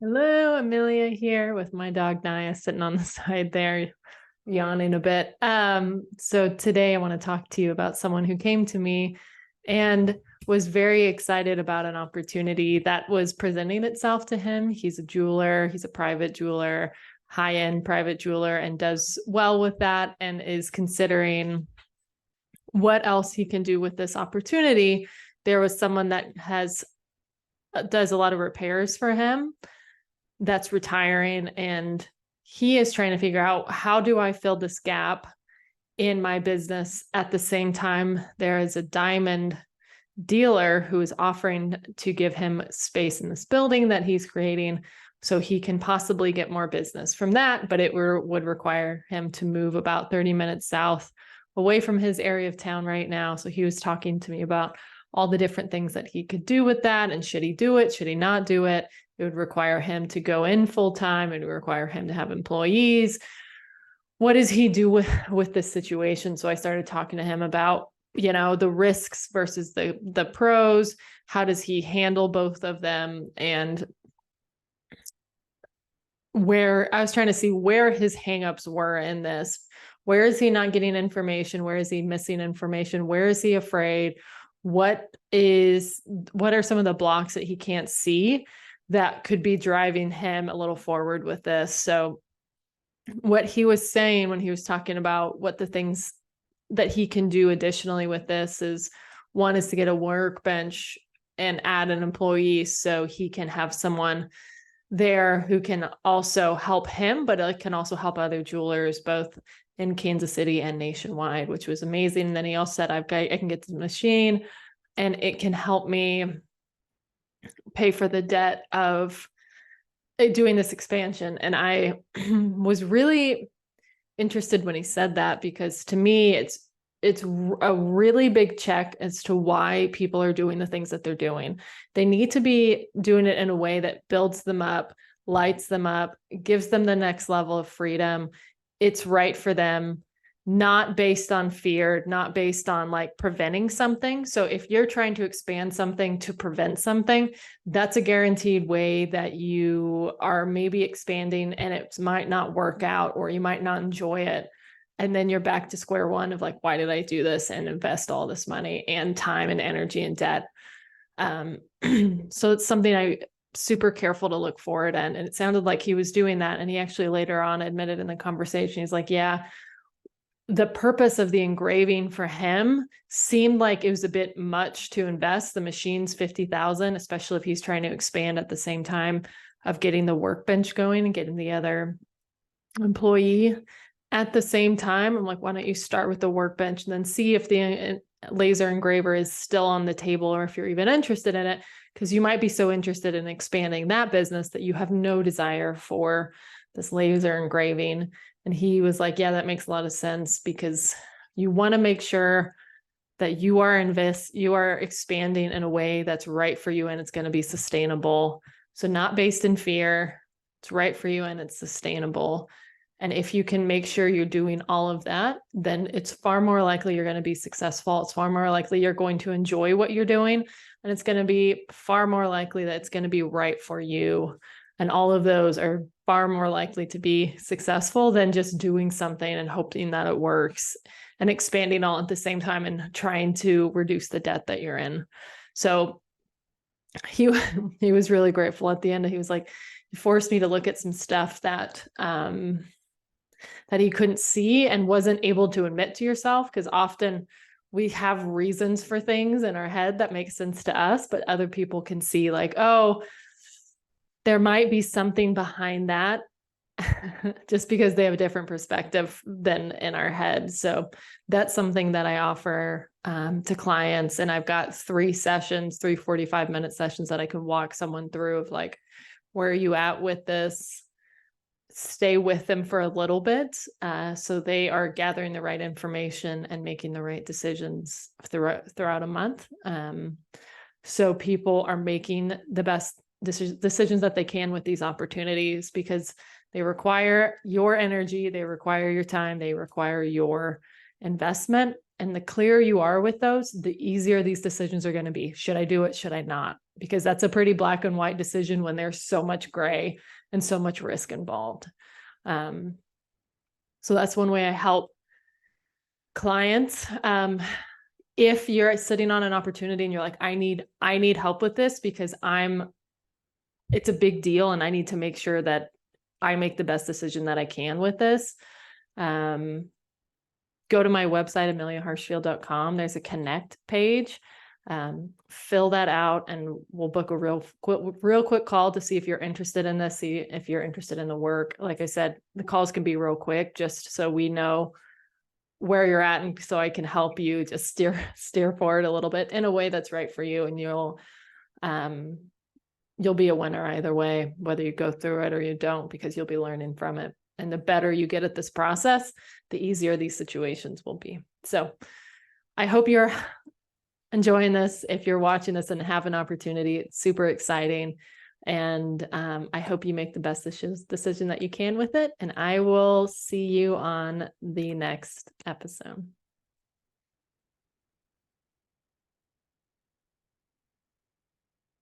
Hello, Amelia here with my dog Naya sitting on the side there, yawning a bit. So today I want to talk to you about someone who came to me and was very excited about an opportunity that was presenting itself to him. He's a jeweler, he's a private jeweler, high-end private jeweler, and does well with that and is considering what else he can do with this opportunity. There was someone that does a lot of repairs for him that's retiring, and he is trying to figure out, how do I fill this gap in my business? At the same time, there is a diamond dealer who is offering to give him space in this building that he's creating so he can possibly get more business from that, but it would require him to move about 30 minutes south away from his area of town right now. So he was talking to me about all the different things that he could do with that, and should he do it, should he not do it? It would require him to go in full time. It would require him to have employees. What does he do with this situation? So I started talking to him about, the risks versus the pros. How does he handle both of them? And where I was trying to see where his hangups were in this. Where is he not getting information? Where is he missing information? Where is he afraid? What are some of the blocks that he can't see that could be driving him a little forward with this? So what he was saying when he was talking about what the things that he can do additionally with this is, one is to get a workbench and add an employee so he can have someone there who can also help him, but it can also help other jewelers both in Kansas City and nationwide, which was amazing. And then he also said, I can get the machine and it can help me pay for the debt of doing this expansion. And I was really interested when he said that, because to me, it's a really big check as to why people are doing the things that they're doing. They need to be doing it in a way that builds them up, lights them up, gives them the next level of freedom. It's right for them, not based on fear, not based on like preventing something. So if you're trying to expand something to prevent something, that's a guaranteed way that you are maybe expanding and it might not work out, or you might not enjoy it. And then you're back to square one of like, why did I do this and invest all this money and time and energy and debt? So it's something I super careful to look for it in. And it sounded like he was doing that. And he actually later on admitted in the conversation, he's like, yeah, the purpose of the engraving for him seemed like it was a bit much to invest. The machine's $50,000, especially if he's trying to expand at the same time of getting the workbench going and getting the other employee at the same time. I'm like, why don't you start with the workbench and then see if the laser engraver is still on the table, or if you're even interested in it, because you might be so interested in expanding that business that you have no desire for this laser engraving. And he was like, yeah, that makes a lot of sense, because you want to make sure that you are expanding in a way that's right for you and it's going to be sustainable. So not based in fear, it's right for you and it's sustainable. And if you can make sure you're doing all of that, then it's far more likely you're going to be successful. It's far more likely you're going to enjoy what you're doing. And it's going to be far more likely that it's going to be right for you. And all of those are far more likely to be successful than just doing something and hoping that it works and expanding all at the same time and trying to reduce the debt that you're in. So he was really grateful at the end. He was like, he forced me to look at some stuff that he couldn't see and wasn't able to admit to yourself, because often we have reasons for things in our head that make sense to us, but other people can see like, oh, there might be something behind that just because they have a different perspective than in our head. So that's something that I offer to clients. And I've got 3 45-minute sessions that I can walk someone through of like, where are you at with this? Stay with them for a little bit, so they are gathering the right information and making the right decisions throughout a month. So people are making the best decisions that they can with these opportunities, because they require your energy, they require your time, they require your investment. And the clearer you are with those, the easier these decisions are going to be. Should I do it? Should I not? because that's a pretty black and white decision when there's so much gray and so much risk involved. So that's one way I help clients. If you're sitting on an opportunity and you're like, I need help with this because it's a big deal and I need to make sure that I make the best decision that I can with this. Go to my website, ameliaharshfield.com. There's a connect page. Fill that out and we'll book a real quick call to see if you're interested in this, see if you're interested in the work. Like I said, the calls can be real quick just so we know where you're at and so I can help you just steer forward a little bit in a way that's right for you, and you'll be a winner either way, whether you go through it or you don't, because you'll be learning from it. And the better you get at this process, the easier these situations will be. So I hope you're enjoying this. If you're watching this and have an opportunity, it's super exciting. And I hope you make the best decision that you can with it. And I will see you on the next episode.